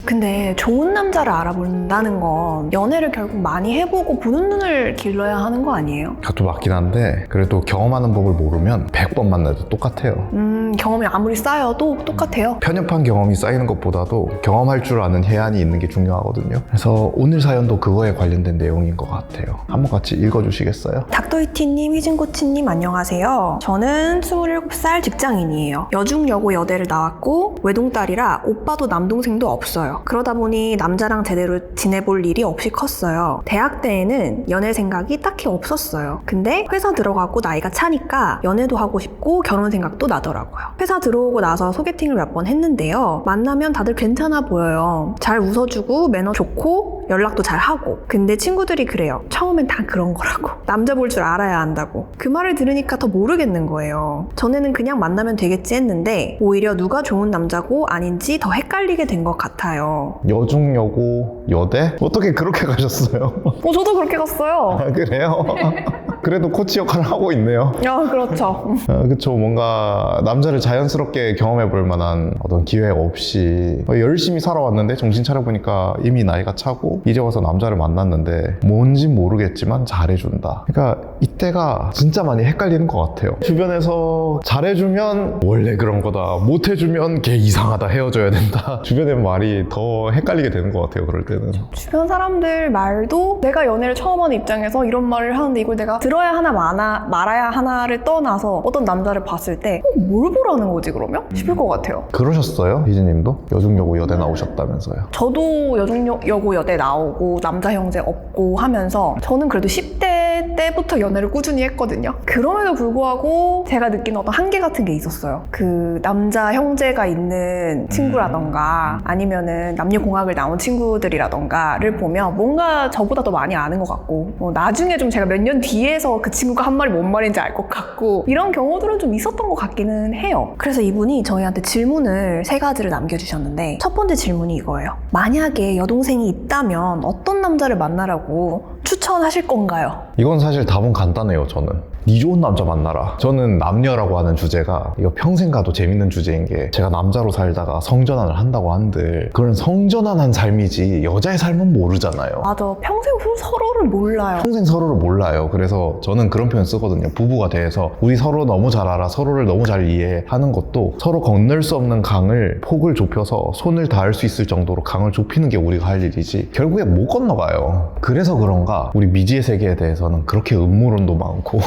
근데 좋은 남자를 알아본다는 건 연애를 결국 많이 해보고 보는 눈을 길러야 하는 거 아니에요? 그것도 맞긴 한데 그래도 경험하는 법을 모르면 100번 만나도 똑같아요. 경험이 아무리 쌓여도 똑같아요? 편협한 경험이 쌓이는 것보다도 경험할 줄 아는 해안이 있는 게 중요하거든요. 그래서 오늘 사연도 그거에 관련된 내용인 것 같아요. 한번 같이 읽어주시겠어요? 닥터이티님, 희진코치님 안녕하세요. 저는 27살 직장인이에요. 여중여고 여대를 나왔고 외동딸이라 오빠도 남동생도 없어요. 그러다 보니 남자랑 제대로 지내볼 일이 없이 컸어요. 대학 때에는 연애 생각이 딱히 없었어요. 근데 회사 들어가고 나이가 차니까 연애도 하고 싶고 결혼 생각도 나더라고요. 회사 들어오고 나서 소개팅을 몇 번 했는데요. 만나면 다들 괜찮아 보여요. 잘 웃어주고 매너 좋고 연락도 잘 하고. 근데 친구들이 그래요. 처음엔 다 그런 거라고. 남자 볼 줄 알아야 한다고. 그 말을 들으니까 더 모르겠는 거예요. 전에는 그냥 만나면 되겠지 했는데 오히려 누가 좋은 남자고 아닌지 더 헷갈리게 된 것 같아요. 여중여고 여대? 어떻게 그렇게 가셨어요? 저도 그렇게 갔어요. 아, 그래요? 그래도 코치 역할을 하고 있네요. 그렇죠. 그쵸. 뭔가 남자를 자연스럽게 경험해 볼 만한 어떤 기회가 없이 열심히 살아왔는데 정신 차려보니까 이미 나이가 차고 이제 와서 남자를 만났는데 뭔진 모르겠지만 잘해준다. 그러니까 이때가 진짜 많이 헷갈리는 것 같아요. 주변에서 잘해주면 원래 그런 거다, 못해주면 걔 이상하다, 헤어져야 된다. 주변의 말이 더 헷갈리게 되는 것 같아요. 그럴 때는. 주변 사람들 말도 내가 연애를 처음 하는 입장에서 이런 말을 하는데 이걸 내가 들어야 하나 말아야 하나를 떠나서 어떤 남자를 봤을 때 뭘 보라는 거지 그러면? 싶을 것 같아요. 그러셨어요? 희진님도? 여중여고 여대 나오셨다면서요? 저도 여중여고 여대 나오고 남자 형제 없고 하면서 저는 그래도 10대 때부터 연애를 꾸준히 했거든요. 그럼에도 불구하고 제가 느끼는 어떤 한계 같은 게 있었어요. 그 남자 형제가 있는 친구라던가 아니면은 남녀공학을 나온 친구들이라던가를 보면 뭔가 저보다 더 많이 아는 것 같고 나중에 좀 제가 몇 년 뒤에서 그 친구가 한 말이 뭔 말인지 알 것 같고 이런 경우들은 좀 있었던 것 같기는 해요. 그래서 이분이 저희한테 질문을 3가지를 남겨주셨는데 첫 번째 질문이 이거예요. 만약에 여동생이 있다면 어떤 남자를 만나라고 추천하실 건가요? 이건 사실 답은 간단해요. 저는 네 좋은 남자 만나라. 저는 남녀라고 하는 주제가 이거 평생 가도 재밌는 주제인 게 제가 남자로 살다가 성전환을 한다고 한들 그런 성전환한 삶이지 여자의 삶은 모르잖아요. 맞아. 평생 서로를 몰라요. 평생 서로를 몰라요. 그래서 저는 그런 표현 쓰거든요. 부부가 돼서 우리 서로 너무 잘 알아, 서로를 너무 잘 이해하는 것도 서로 건널 수 없는 강을 폭을 좁혀서 손을 닿을 수 있을 정도로 강을 좁히는 게 우리가 할 일이지 결국에 못 건너가요. 그래서 그런가 우리 미지의 세계에 대해서는 그렇게 음모론도 많고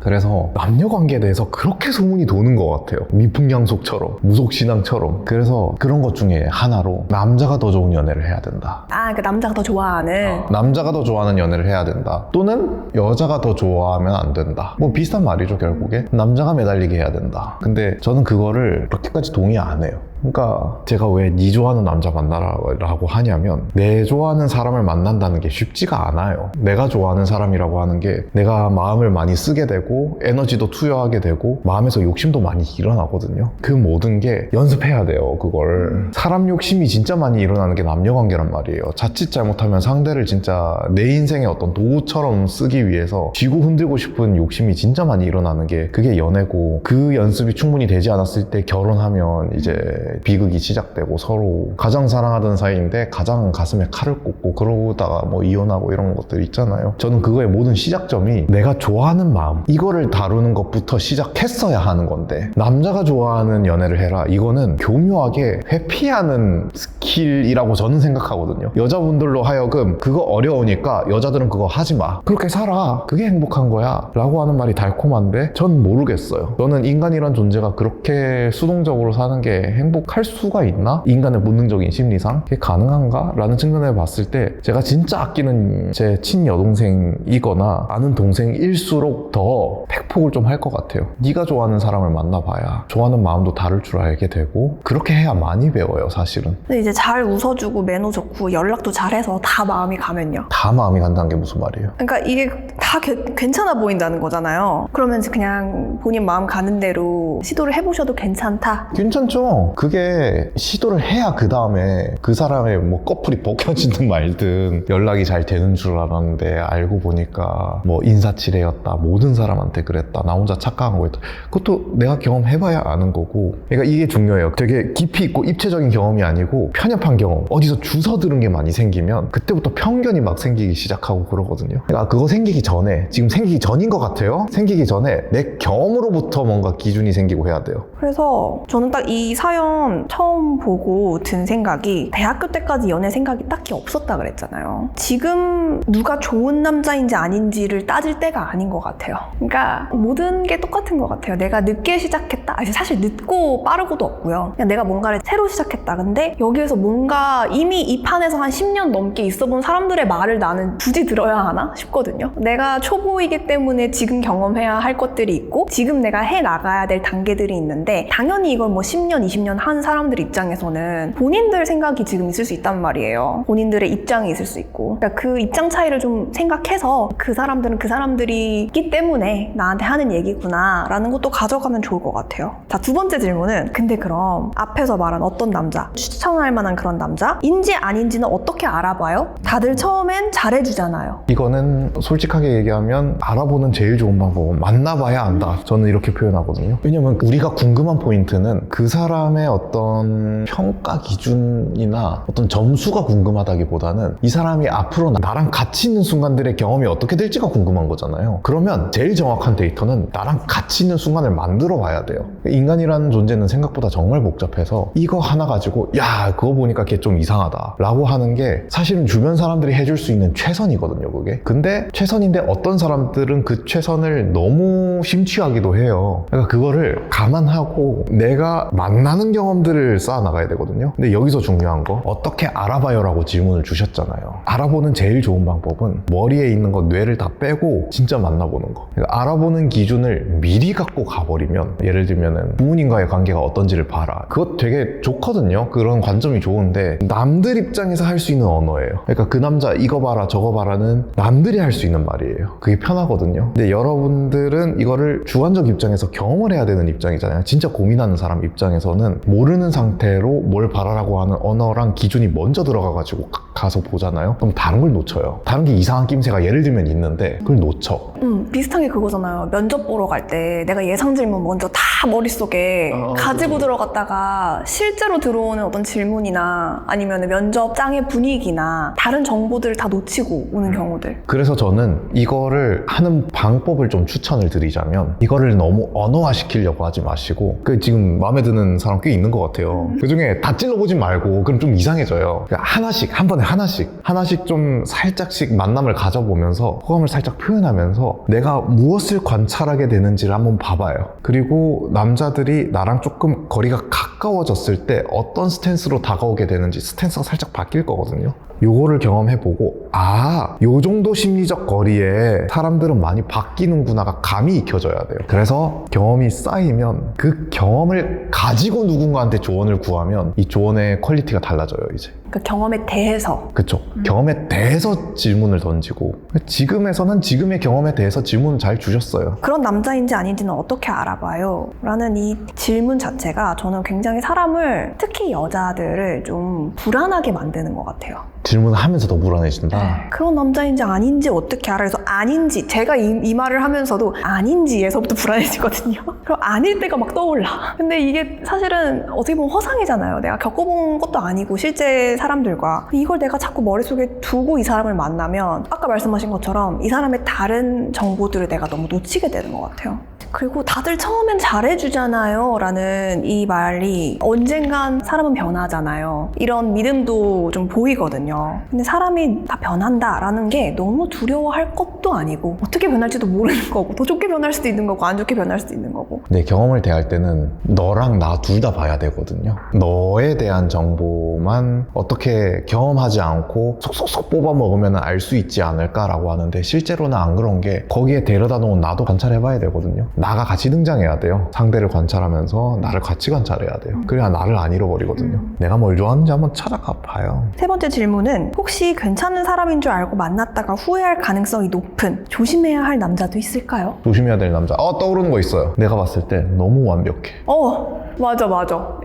그래서 남녀관계에 대해서 그렇게 소문이 도는 것 같아요. 미풍양속처럼, 무속신앙처럼. 그래서 그런 것 중에 하나로 남자가 더 좋은 연애를 해야 된다. 그 남자가 더 좋아하는 남자가 더 좋아하는 연애를 해야 된다. 또는 여자가 더 좋아하면 안 된다. 뭐 비슷한 말이죠. 결국에 남자가 매달리게 해야 된다. 근데 저는 그거를 그렇게까지 동의 안 해요. 그러니까 제가 왜 네 좋아하는 남자 만나라고 하냐면 내 좋아하는 사람을 만난다는 게 쉽지가 않아요. 내가 좋아하는 사람이라고 하는 게 내가 마음을 많이 쓰게 되고 에너지도 투여하게 되고 마음에서 욕심도 많이 일어나거든요. 그 모든 게 연습해야 돼요. 그걸 사람 욕심이 진짜 많이 일어나는 게 남녀관계란 말이에요. 자칫 잘못하면 상대를 진짜 내 인생의 어떤 도구처럼 쓰기 위해서 쥐고 흔들고 싶은 욕심이 진짜 많이 일어나는 게 그게 연애고 그 연습이 충분히 되지 않았을 때 결혼하면 이제 비극이 시작되고 서로 가장 사랑하던 사이인데 가장 가슴에 칼을 꽂고 그러다가 뭐 이혼하고 이런 것들 있잖아요. 저는 그거의 모든 시작점이 내가 좋아하는 마음 이거를 다루는 것부터 시작했어야 하는 건데 남자가 좋아하는 연애를 해라 이거는 교묘하게 회피하는 스킬이라고 저는 생각하거든요. 여자분들로 하여금 그거 어려우니까 여자들은 그거 하지 마 그렇게 살아 그게 행복한 거야 라고 하는 말이 달콤한데 전 모르겠어요. 저는 인간이란 존재가 그렇게 수동적으로 사는 게 행복할 수가 있나? 인간의 본능적인 심리상 그게 가능한가? 라는 측면에 봤을 때 제가 진짜 아끼는 제 친여동생이거나 아는 동생일수록 더 팩폭을 좀 할 것 같아요. 네가 좋아하는 사람을 만나봐야 좋아하는 마음도 다를 줄 알게 되고 그렇게 해야 많이 배워요 사실은. 근데 이제 잘 웃어주고 매너 좋고 연락도 잘해서 다 마음이 가면요. 다 마음이 간다는 게 무슨 말이에요? 그러니까 이게 다 다 괜찮아 보인다는 거잖아요. 그러면 그냥 본인 마음 가는 대로 시도를 해보셔도 괜찮다. 괜찮죠? 그게 시도를 해야 그 다음에 그 사람의 뭐 커플이 벗겨지든 말든 연락이 잘 되는 줄 알았는데 알고 보니까 뭐 인사치레였다, 모든 사람한테 그랬다, 나 혼자 착각한 거였다. 그것도 내가 경험해봐야 아는 거고. 그러니까 이게 중요해요. 되게 깊이 있고 입체적인 경험이 아니고 편협한 경험, 어디서 주워 들은 게 많이 생기면 그때부터 편견이 막 생기기 시작하고 그러거든요. 그러니까 그거 생기기 전에, 지금 생기기 전인 것 같아요. 생기기 전에 내 경험으로부터 뭔가 기준이 생기고 해야 돼요. 그래서 저는 딱 이 사연 처음 보고 든 생각이, 대학교 때까지 연애 생각이 딱히 없었다 그랬잖아요. 지금 누가 좋은 남자인지 아닌지를 따질 때가 아닌 것 같아요. 그러니까 모든 게 똑같은 것 같아요. 내가 늦게 시작했다. 사실 늦고 빠르고도 없고요. 그냥 내가 뭔가를 새로 시작했다. 근데 여기에서 뭔가 이미 이 판에서 한 10년 넘게 있어본 사람들의 말을 나는 굳이 들어야 하나 싶거든요. 내가 초보이기 때문에 지금 경험해야 할 것들이 있고 지금 내가 해나가야 될 단계들이 있는데, 당연히 이걸 뭐 10년, 20년 한 사람들 입장에서는 본인들 생각이 지금 있을 수 있단 말이에요. 본인들의 입장이 있을 수 있고. 그러니까 그 입장 차이를 좀 생각해서 그 사람들은 그 사람들이기 때문에 나한테 하는 얘기구나 라는 것도 가져가면 좋을 것 같아요. 자, 두 번째 질문은, 근데 그럼 앞에서 말한 어떤 남자, 추천할 만한 그런 남자인지 아닌지는 어떻게 알아봐요? 다들 처음엔 잘해주잖아요. 이거는 솔직하게 얘기하면 알아보는 제일 좋은 방법은 만나봐야 안다. 저는 이렇게 표현하거든요. 왜냐면 우리가 궁금한 포인트는 그 사람의 어떤 평가 기준이나 어떤 점수가 궁금하다기보다는 이 사람이 앞으로 나랑 같이 있는 순간들의 경험이 어떻게 될지가 궁금한 거잖아요. 그러면 제일 정확한 데이터는 나랑 같이 있는 순간을 만들어 봐야 돼요. 인간이라는 존재는 생각보다 정말 복잡해서 이거 하나 가지고 야, 그거 보니까 걔 좀 이상하다 라고 하는 게 사실은 주변 사람들이 해줄 수 있는 최선이거든요, 그게. 근데 최선인데 어떤 사람들은 그 최선을 너무 심취하기도 해요. 그러니까 그거를 감안하고 내가 만나는 경험들을 쌓아나가야 되거든요. 근데 여기서 중요한 거, 어떻게 알아봐요? 라고 질문을 주셨잖아요. 알아보는 제일 좋은 방법은 머리에 있는 거, 뇌를 다 빼고 진짜 만나보는 거. 그러니까 알아보는 기준을 미리 갖고 가버리면, 예를 들면은 부모님과의 관계가 어떤지를 봐라. 그거 되게 좋거든요. 그런 관점이 좋은데 남들 입장에서 할 수 있는 언어예요. 그러니까 그 남자 이거 봐라 저거 봐라는 남들이 할 수 있는 말이에요. 그게 편하거든요. 근데 여러분들은 이거를 주관적 입장에서 경험을 해야 되는 입장이잖아요. 진짜 고민하는 사람 입장에서는 모르는 상태로 뭘 바라라고 하는 언어랑 기준이 먼저 들어가가지고 가서 보잖아요. 그럼 다른 걸 놓쳐요. 다른 게 이상한 낌새가 예를 들면 있는데 그걸 놓쳐. 비슷한 게 그거잖아요. 면접 보러 갈 때 내가 예상 질문 먼저 다 머릿속에 가지고 들어갔다가 실제로 들어오는 어떤 질문이나 아니면 면접장의 분위기나 다른 정보들을 다 놓치고 오는 경우들. 그래서 저는 이거를 하는 방법을 좀 추천을 드리자면, 이거를 너무 언어화 시키려고 하지 마시고, 지금 마음에 드는 사람 꽤 있는 것 같아요. 그 중에 다 찔러보지 말고, 그럼 좀 이상해져요. 그러니까 하나씩, 한 번에 하나씩 좀 살짝씩 만남을 가져보면서 호감을 살짝 표현하면서 내가 무엇을 관찰하게 되는지를 한번 봐봐요. 그리고 남자들이 나랑 조금 거리가 가까워졌을 때 어떤 스탠스로 다가오게 되는지 스탠스가 살짝 바뀔 거거든요. 요거를 경험해보고, 요 정도 심리적 거리에 사람들은 많이 바뀌는구나가 감이 익혀져야 돼요. 그래서 경험이 쌓이면 그 경험을 가지고 누군가한테 조언을 구하면 이 조언의 퀄리티가 달라져요, 이제. 그 경험에 대해서. 그쵸. 경험에 대해서 질문을 던지고, 지금에서는 지금의 경험에 대해서 질문을 잘 주셨어요. 그런 남자인지 아닌지는 어떻게 알아봐요? 라는 이 질문 자체가 저는 굉장히 사람을, 특히 여자들을 좀 불안하게 만드는 것 같아요. 질문을 하면서 더 불안해진다. 그런 남자인지 아닌지 어떻게 알아? 그래서 아닌지, 제가 이 말을 하면서도 아닌지에서부터 불안해지거든요. 그럼 아닐 때가 막 떠올라. 근데 이게 사실은 어떻게 보면 허상이잖아요. 내가 겪어본 것도 아니고 실제 사람들과 이걸 내가 자꾸 머릿속에 두고 이 사람을 만나면 아까 말씀하신 것처럼 이 사람의 다른 정보들을 내가 너무 놓치게 되는 것 같아요. 그리고 다들 처음엔 잘해주잖아요 라는 이 말이, 언젠간 사람은 변하잖아요. 이런 믿음도 좀 보이거든요. 근데 사람이 다 변한다 라는 게 너무 두려워할 것도 아니고, 어떻게 변할지도 모르는 거고, 더 좋게 변할 수도 있는 거고 안 좋게 변할 수도 있는 거고. 내 경험을 대할 때는 너랑 나 둘 다 봐야 되거든요. 너에 대한 정보만 어떻게 경험하지 않고 속속속 뽑아 먹으면 알 수 있지 않을까라고 하는데, 실제로는 안 그런 게, 거기에 데려다 놓은 나도 관찰해 봐야 되거든요. 나가 같이 등장해야 돼요. 상대를 관찰하면서 나를 같이 관찰해야 돼요. 그래야 나를 안 잃어버리거든요. 내가 뭘 좋아하는지 한번 찾아가 봐요. 세 번째 질문은 혹시 괜찮은 사람인 줄 알고 만났다가 후회할 가능성이 높은 조심해야 할 남자도 있을까요? 조심해야 될 남자. 떠오르는 거 있어요. 내가 봤을 때 너무 완벽해. 맞아.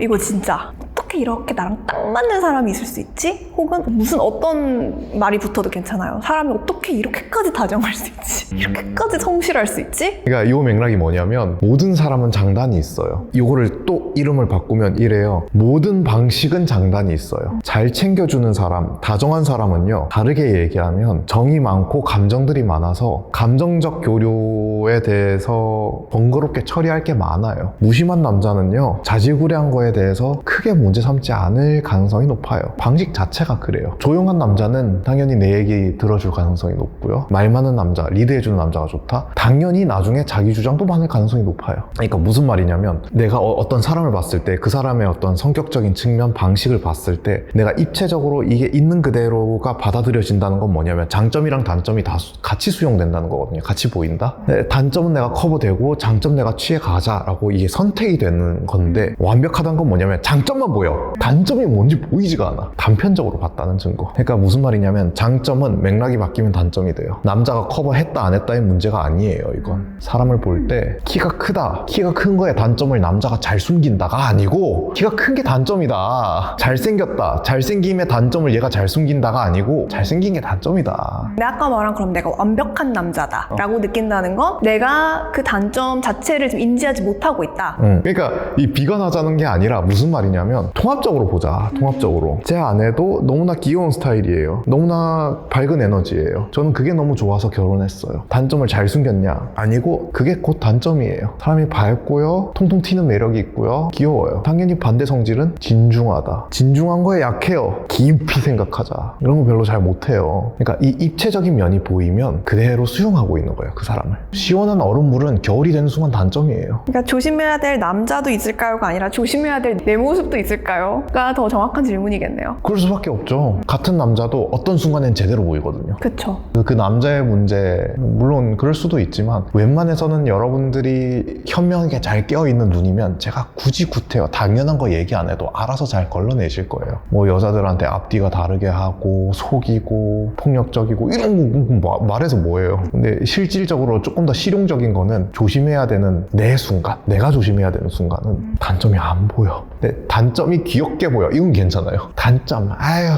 이거 진짜. 어떻게 이렇게 나랑 딱 맞는 사람이 있을 수 있지? 혹은 무슨 어떤 말이 붙어도 괜찮아요. 사람이 어떻게 이렇게까지 다정할 수 있지? 이렇게까지 성실할 수 있지? 그러니까 이 맥락이 뭐냐면 모든 사람은 장단이 있어요. 이거를 또 이름을 바꾸면 이래요. 모든 방식은 장단이 있어요. 잘 챙겨주는 사람, 다정한 사람은요, 다르게 얘기하면 정이 많고 감정들이 많아서 감정적 교류에 대해서 번거롭게 처리할 게 많아요. 무심한 남자는요, 자지구레한 거에 대해서 크게 문제 삼지 않을 가능성이 높아요. 방식 자체가 그래요. 조용한 남자는 당연히 내 얘기 들어줄 가능성이 높고요. 말 많은 남자, 리드해주는 남자가 좋다? 당연히 나중에 자기 주장도 많을 가능성이 높아요. 그러니까 무슨 말이냐면 내가 어떤 사람을 봤을 때 그 사람의 어떤 성격적인 측면, 방식을 봤을 때 내가 입체적으로 이게 있는 그대로가 받아들여진다는 건 뭐냐면 장점이랑 단점이 다 같이 수용된다는 거거든요. 같이 보인다? 단점은 내가 커버되고 장점 내가 취해가자라고 이게 선택이 되는 건데, 완벽하다는 건 뭐냐면 장점만 보여. 단점이 뭔지 보이지가 않아. 단편적으로 봤다는 증거. 그러니까 무슨 말이냐면 장점은 맥락이 바뀌면 단점이 돼요. 남자가 커버했다 안 했다의 문제가 아니에요. 이건 사람을 볼 때 키가 크다, 키가 큰 거에 단점을 남자가 잘 숨긴다가 아니고, 키가 큰 게 단점이다, 잘생겼다, 잘생김의 단점을 얘가 잘 숨긴다가 아니고 잘생긴 게 단점이다. 내가 아까 말한 그럼 내가 완벽한 남자다 라고 느낀다는 건 내가 그 단점 자체를 좀 인지하지 못하고 있다. 그러니까 이 비관하자는 게 아니라 무슨 말이냐면 통합적으로 보자. 통합적으로 제 아내도 너무나 귀여운 스타일이에요. 너무나 밝은 에너지예요. 저는 그게 너무 좋아서 결혼했어요. 단점을 잘 숨겼냐? 아니고 그게 곧 단점이에요. 사람이 밝고요, 통통 튀는 매력이 있고요, 귀여워요. 당연히 반대 성질은 진중하다. 진중한 거에 약해요. 깊이 생각하자. 이런 거 별로 잘 못해요. 그러니까 이 입체적인 면이 보이면 그대로 수용하고 있는 거예요. 그 사람을. 시원한 얼음물은 겨울이 되는 순간 단점이에요. 그러니까 조심해야 될 남자도 있을까요가 아니라 조심해야 될 내 모습도 있을까요?가 더 정확한 질문이겠네요. 그럴 수밖에 없죠. 같은 남자도 어떤 순간엔 제대로 보이거든요. 그쵸. 그 남자의 문제, 물론 그럴 수도 있지만 웬만해서는 여러분들이 현명하게 잘 깨어있는 눈이면 제가 굳이 구태여 당연한 거 얘기 안 해도 알아서 잘 걸러내실 거예요. 뭐 여자들한테 앞뒤가 다르게 하고 속이고 폭력적이고 이런 거 말해서 뭐예요. 근데 실질적으로 조금 더 실용적인 거는 조심해야 되는 내 순간, 내가 조심해야 되는 순간은 단점이 안 보여. 근데 단점이 귀엽게 보여. 이건 괜찮아요. 단점, 아유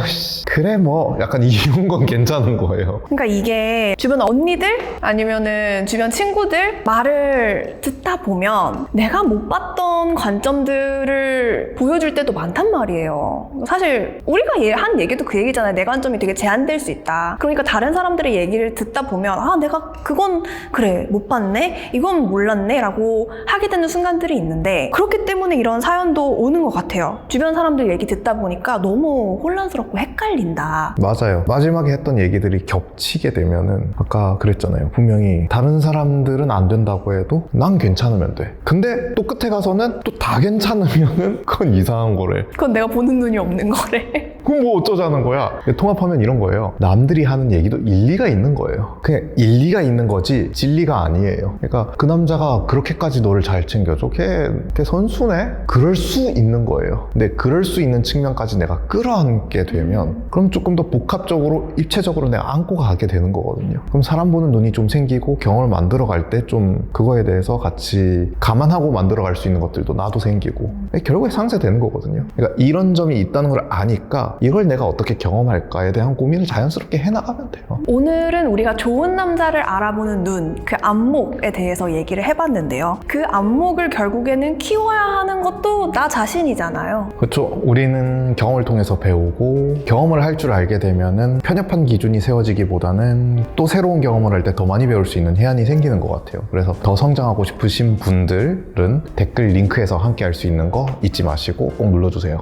그래 뭐 약간 이런 건 괜찮은 거예요. 그러니까 이게 주변 언니들 아니면은 주변 친구들 말을 듣다 보면 내가 못 봤던 관점들을 보여줄 때도 많단 말이에요. 사실 우리가 한 얘기도 그 얘기잖아요. 내 관점이 되게 제한될 수 있다. 그러니까 다른 사람들의 얘기를 듣다 보면 내가 그건 그래 못 봤네, 이건 몰랐네 라고 하게 되는 순간들이 있는데, 그렇기 때문에 이런 사연도 오는 것 같아요. 주변 사람들 얘기 듣다 보니까 너무 혼란스럽고 헷갈린다. 맞아요. 마지막에 했던 얘기들이 겹치게 되면은 아까 그랬잖아요. 분명히 다른 사람들은 안 된다고 해도 난 괜찮으면 돼. 근데 또 끝에 가서는 또 다 괜찮으면은 그건 이상한 거래. 그건 내가 보는 눈이 없는 거래. 그럼 뭐 어쩌자는 거야. 통합하면 이런 거예요. 남들이 하는 얘기도 일리가 있는 거예요. 그냥 일리가 있는 거지 진리가 아니에요. 그러니까 그 남자가 그렇게까지 너를 잘 챙겨줘? 걔 선수네? 그럴 수 있는 거예요. 근데 그럴 수 있는 측면까지 내가 끌어안게 되면 그럼 조금 더 복합적으로 입체적으로 내가 안고 가게 되는 거거든요. 그럼 사람 보는 눈이 좀 생기고 경험을 만들어 갈 때 좀 그거에 대해서 같이 감안하고 만들어 갈 수 있는 것들도 나도 생기고 결국에 상쇄되는 거거든요. 그러니까 이런 점이 있다는 걸 아니까 이걸 내가 어떻게 경험할까에 대한 고민을 자연스럽게 해나가면 돼요. 오늘은 우리가 좋은 남자를 알아보는 눈, 그 안목에 대해서 얘기를 해봤는데요. 그 안목을 결국에는 키워야 하는 것도 나 자신이잖아요. 그렇죠. 우리는 경험을 통해서 배우고 경험을 할 줄 알게 되면은 편협한 기준이 세워지기보다는 또 새로운 경험을 할 때 더 많이 배울 수 있는 해안이 생기는 것 같아요. 그래서 더 성장하고 싶으신 분들은 댓글 링크에서 함께 할 수 있는 거 잊지 마시고 꼭 눌러주세요.